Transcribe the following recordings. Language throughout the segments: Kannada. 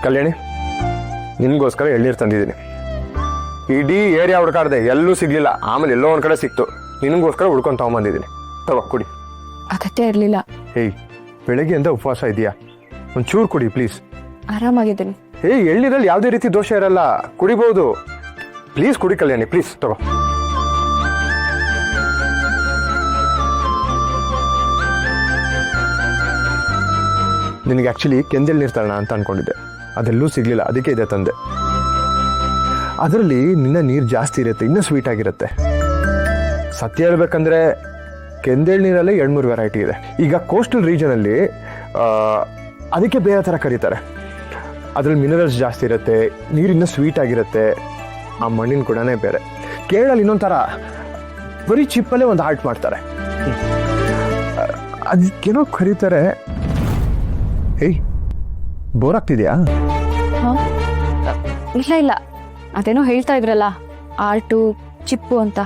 ಕಲ್ಯಾಣಿ, ನಿನಗೋಸ್ಕರ ಎಳ್ನೀರು ತಂದಿದ್ದೀನಿ. ಇಡೀ ಏರಿಯಾ ಹುಡ್ಕಾಡ್ದೆ, ಎಲ್ಲೂ ಸಿಗ್ಲಿಲ್ಲ. ಆಮೇಲೆ ಎಲ್ಲೋ ಒಂದ್ ಕಡೆ ಸಿಕ್ತು. ನಿನಗೋಸ್ಕರ ಹುಡ್ಕೊಂಡು ತಗೊಂಬಂದಿದ್ದೀನಿ. ತಗೋ ಕುಡಿ. ಅಗತ್ಯ ಇರಲಿಲ್ಲ. ಹೇಯ್, ಬೆಳಗ್ಗೆಯಿಂದ ಉಪವಾಸ ಇದೆಯಾ? ಒಂಚೂರು ಕುಡಿ ಪ್ಲೀಸ್. ಆರಾಮಾಗಿದ್ದೀನಿ. ಎಳ್ನೀರಲ್ಲಿ ಯಾವುದೇ ರೀತಿ ದೋಷ ಇರಲ್ಲ, ಕುಡಿಬಹುದು. ಪ್ಲೀಸ್ ಕುಡಿ ಕಲ್ಯಾಣಿ, ಪ್ಲೀಸ್ ತಗೋ. ನಿನಗೆ ಆ್ಯಕ್ಚುಲಿ ಕೆಂದೆಳ್ನೀರು ತರೋಣ ಅಂತ ಅನ್ಕೊಂಡಿದ್ದೆ, ಅದೆಲ್ಲೂ ಸಿಗ್ಲಿಲ್ಲ. ಅದಕ್ಕೆ ಇದೆ ತಂದೆ. ಅದರಲ್ಲಿ ನಿನ್ನ ನೀರು ಜಾಸ್ತಿ ಇರುತ್ತೆ, ಇನ್ನೂ ಸ್ವೀಟ್ ಆಗಿರುತ್ತೆ. ಸತ್ಯ ಹೇಳ್ಬೇಕಂದ್ರೆ ಕೆಂದೆಳ್ನೀರಲ್ಲೇ 2-3 ವೆರೈಟಿ ಇದೆ. ಈಗ ಕೋಸ್ಟಲ್ ರೀಜನಲ್ಲಿ ಅದಕ್ಕೆ ಬೇರೆ ಥರ ಕರೀತಾರೆ. ಅದ್ರಲ್ಲಿ ಮಿನರಲ್ಸ್ ಜಾಸ್ತಿ ಇರುತ್ತೆ, ನೀರಿನ್ನೂ ಸ್ವೀಟ್ ಆಗಿರುತ್ತೆ. ಆ ಮಣ್ಣಿನ ಗುಣನೇ ಬೇರೆ. ಕೇರಳಲ್ಲಿ ಇನ್ನೊಂದು ಥರ ಬರೀ ಚಿಪ್ಪಲ್ಲೇ ಒಂದು ಆರ್ಟ್ ಮಾಡ್ತಾರೆ, ಅದಕ್ಕೇನೋ ಕರೀತಾರೆ. ಏಯ್, ಬೋರ್ ಆಗ್ತಿದ್ಯಾ? ಇಲ್ಲ ಇಲ್ಲ, ಅದೇನೋ ಹೇಳ್ತಾ ಇದ್ರಲ್ಲ, ಆರ್ಟು ಚಿಪ್ಪು ಅಂತ.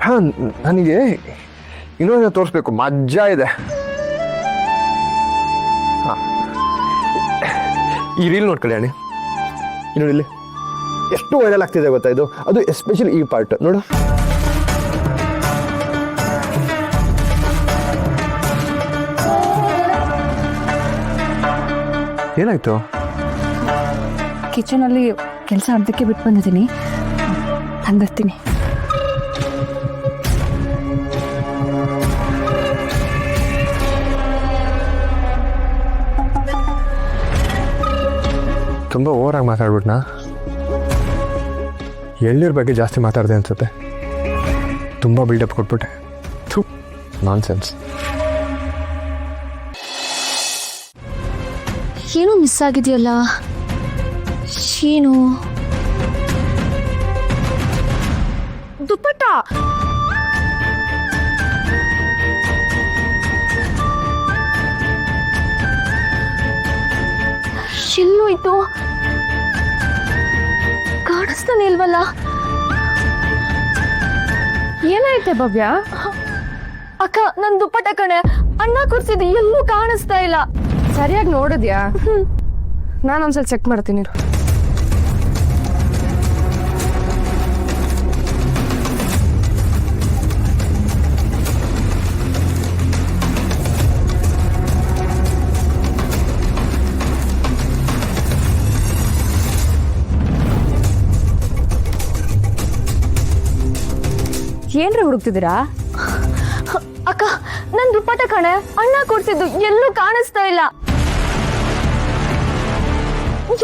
ಹಾಂ, ನನಗೆ ಇನ್ನೊಂದು ತೋರಿಸ್ಬೇಕು, ಮಜಾ ಇದೆ. ಹಾಂ, ಈ ರೀಲ್ ನೋಡ್ಕೊಳ್ಳಿ ಅಣ್ಣಿ. ಇನ್ನೊಂದಿಲ್ಲಿ ಎಷ್ಟು ವೈರಲ್ ಆಗ್ತಿದೆ ಗೊತ್ತಾ ಇದು? ಅದು ಎಸ್ಪೆಷಲಿ ಈ ಪಾರ್ಟ್ ನೋಡು. ಏನಾಯ್ತು? ಕಿಚನಲ್ಲಿ ಕೆಲಸ ಅರ್ಧಕ್ಕೆ ಬಿಟ್ಟು ಬಂದಿದ್ದೀನಿ, ತಂದಿರ್ತೀನಿ. ತುಂಬ ಓವರಾಗಿ ಮಾತಾಡ್ಬಿಟ್ನಾ? ಎಳ್ನೀರ ಬಗ್ಗೆ ಜಾಸ್ತಿ ಮಾತಾಡಿದೆ ಅನ್ಸುತ್ತೆ. ತುಂಬ ಬಿಲ್ಡಪ್ ಕೊಟ್ಬಿಟ್ಟೆ. ಥು, ನಾನ್ ಸೆನ್ಸ್. ಏನೋ ಮಿಸ್ ಆಗಿದೆಯಲ್ಲ. ಏನು ದುಪ್ಪಟ್ಟ ಎಲ್ಲೋಯ್ತು? ಕಾಣಿಸ್ತಾನೆ ಇಲ್ವಲ್ಲ. ಏನಾಯ್ತೆ ಭವ್ಯ? ಅಕ್ಕ, ನನ್ ದುಪ್ಪಟ್ಟ ಕಣೆ, ಅಣ್ಣ ಕೂರ್ಸಿದ್ದು ಎಲ್ಲೂ ಕಾಣಿಸ್ತಾ ಇಲ್ಲ. ಸರಿಯಾಗಿ ನೋಡಿದ್ಯಾ? ನಾನೊಂದ್ಸಲ ಚೆಕ್ ಮಾಡ್ತೀನಿ. ಏನ್ರಿ ಹುಡುಕ್ತಿದ್ದೀರಾ? ಅಕ್ಕ, ನನ್ ದುಪ್ಪಟ್ಟ ಕಣೆ, ಅಣ್ಣ ಕೂರ್ಸಿದ್ದು ಎಲ್ಲೂ ಕಾಣಿಸ್ತಾ ಇಲ್ಲ.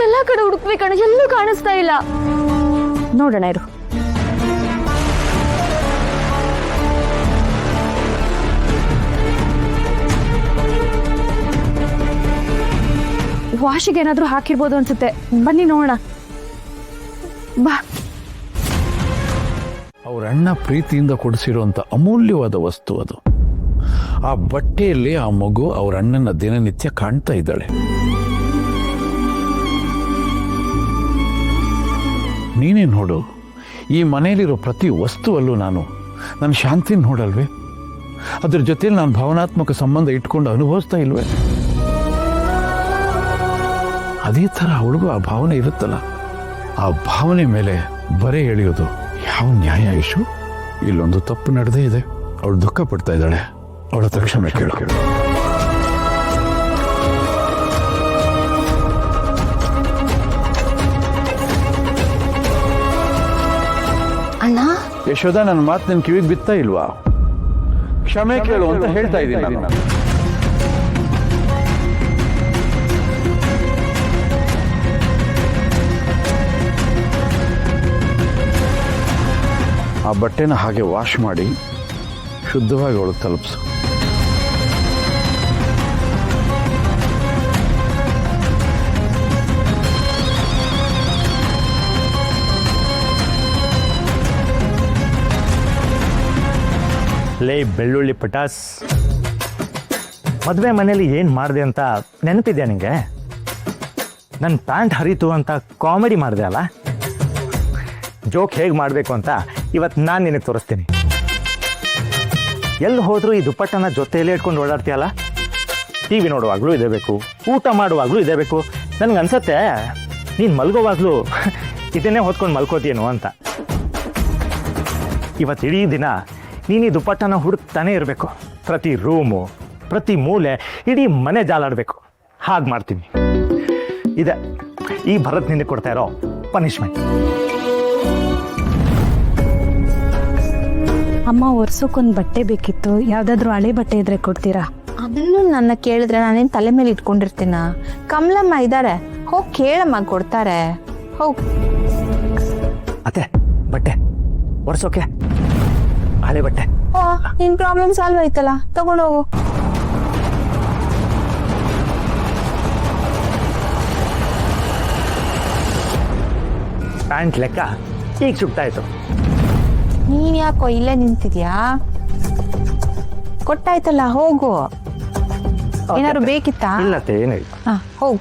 ಎಲ್ಲ ಕಡೆ ಹುಡುಕ್ವಿ ಕಣೆ, ಎಲ್ಲೂ ಕಾಣಿಸ್ತಾ ಇಲ್ಲ. ನೋಡೋಣ ಇರು. ವಾಶಿಗೆ ಏನಾದ್ರೂ ಹಾಕಿರ್ಬೋದು ಅನ್ಸುತ್ತೆ. ಬನ್ನಿ ನೋಡೋಣ. ಬಾ. ಅವ್ರ ಅಣ್ಣ ಪ್ರೀತಿಯಿಂದ ಕೊಡಿಸಿರುವಂಥ ಅಮೂಲ್ಯವಾದ ವಸ್ತು ಅದು. ಆ ಬಟ್ಟೆಯಲ್ಲಿ ಆ ಮಗು ಅವ್ರ ಅಣ್ಣನ ದಿನನಿತ್ಯ ಕಾಣ್ತಾ ಇದ್ದಾಳೆ. ನೀನೇ ನೋಡು, ಈ ಮನೆಯಲ್ಲಿರೋ ಪ್ರತಿ ವಸ್ತುವಲ್ಲೂ ನಾನು ನನ್ನ ಶಾಂತಿನ ನೋಡಲ್ವೇ? ಅದ್ರ ಜೊತೆಲಿ ನಾನು ಭಾವನಾತ್ಮಕ ಸಂಬಂಧ ಇಟ್ಕೊಂಡು ಅನುಭವಿಸ್ತಾ ಇಲ್ವೇ? ಅದೇ ಥರ ಅವಳಿಗೂ ಆ ಭಾವನೆ ಇರುತ್ತಲ್ಲ. ಆ ಭಾವನೆ ಮೇಲೆ ಬರೆ ಎಳೆಯೋದು ಯಾವ ನ್ಯಾಯ ಇಶು? ಇಲ್ಲೊಂದು ತಪ್ಪು ನಡೆದೇ ಇದೆ. ಅವಳು ದುಃಖ ಪಡ್ತಾ ಇದ್ದಾಳೆ, ಅವಳ ಹತ್ರ ಕ್ಷಮೆ ಕೇಳು. ಅಣ್ಣ, ಯಶೋಧ, ನನ್ನ ಮಾತು ನಿನ್ನ ಕಿವಿಗೆ ಬಿತ್ತಾ ಇಲ್ವಾ? ಕ್ಷಮೆ ಕೇಳು ಅಂತ ಹೇಳ್ತಾ ಇದ್ದೀನಿ ನಾನು. ಆ ಬಟ್ಟೆನ ಹಾಗೆ ವಾಶ್ ಮಾಡಿ ಶುದ್ಧವಾಗಿ ಅವಳಿಗೆ ತಲುಪಿಸು. ಲೇ ಬೆಳ್ಳುಳ್ಳಿ ಪಟಾಸ್, ಮದುವೆ ಮನೇಲಿ ಏನು ಮಾಡಿದೆ ಅಂತ ನೆನಪಿದ್ಯಾ ನಿಂಗೆ? ನನ್ನ ಪ್ಯಾಂಟ್ ಹರಿತು ಅಂತ ಕಾಮಿಡಿ ಮಾಡಿದೆ ಅಲ್ಲ, ಜೋಕ್ ಹೇಗೆ ಮಾಡಬೇಕು ಅಂತ ಇವತ್ತು ನಾನು ನಿನಗೆ ತೋರಿಸ್ತೀನಿ. ಎಲ್ಲಿ ಹೋದರೂ ಈ ದುಪ್ಪಟ್ಟನ ಜೊತೆಯಲ್ಲೇ ಇಟ್ಕೊಂಡು ಓಡಾಡ್ತೀಯಲ್ಲ, ಟಿ ವಿ ನೋಡುವಾಗಲೂ ಇದೇ ಬೇಕು, ಊಟ ಮಾಡುವಾಗಲೂ ಇದೇ ಬೇಕು. ನನಗನ್ಸತ್ತೆ ನೀನು ಮಲ್ಗೋವಾಗಲೂ ಇದನ್ನೇ ಹೊತ್ಕೊಂಡು ಮಲ್ಕೋತೀನೋ ಅಂತ. ಇವತ್ತು ಇಡೀ ದಿನ ನೀನು ಈ ದುಪ್ಪಟ್ಟನ ಹುಡುಕ್ತಾನೆ ಇರಬೇಕು. ಪ್ರತಿ ರೂಮು, ಪ್ರತಿ ಮೂಲೆ, ಇಡೀ ಮನೆ ಜಾಲಾಡಬೇಕು. ಹಾಗೆ ಮಾಡ್ತೀನಿ. ಇದೆ ಈ ಭರತ್ ನಿನಗೆ ಕೊಡ್ತಾ ಇರೋ ಪನಿಷ್ಮೆಂಟ್. ಅಮ್ಮ ಒರ್ಸೋಕೊಂದು ಬಟ್ಟೆ ಬೇಕಿತ್ತು, ಯಾವುದಾದ್ರೂ ಹಳೆ ಬಟ್ಟೆ ಇದ್ರೆ ಕೊಡ್ತೀರಾ? ಅದನ್ನು ನನ್ನ ಕೇಳಿದ್ರೆ ನಾನೇನು ತಲೆ ಮೇಲೆ ಇಟ್ಕೊಂಡಿರ್ತೀನ? ಕಮಲಮ್ಮ ಇದ್ದಾರೆ, ಹೋಗಿ ಕೇಳಮ್ಮ, ಕೊಡ್ತಾರೆ. ಹೋಗ್. ಅತ್ತೆ ಬಟ್ಟೆ ಒರೆಸೋಕೆ ಹಳೆ ಬಟ್ಟೆ. ಓ, ನಿನ್ ಪ್ರಾಬ್ಲಮ್ ಸಾಲ್ವ್ ಆಯ್ತಲ್ಲ, ತಗೊಂಡೋಗು. ಪ್ಯಾಂಟ್ ಲೆಕ್ಕ ಈಗ ಸುಟ್ಟಾಯ್ತು. ನೀನ್ ಯಾಕೋ ಇಲ್ಲೇ ನಿಂತಿದ್ಯಾ? ಕೊಟ್ಟಾಯ್ತಲ್ಲ, ಹೋಗು. ಏನಾದ್ರು ಬೇಕಿತ್ತಾ? ಇಲ್ಲತ್ತೆ, ಏನಿಲ್ಲ. ಹೋಗು.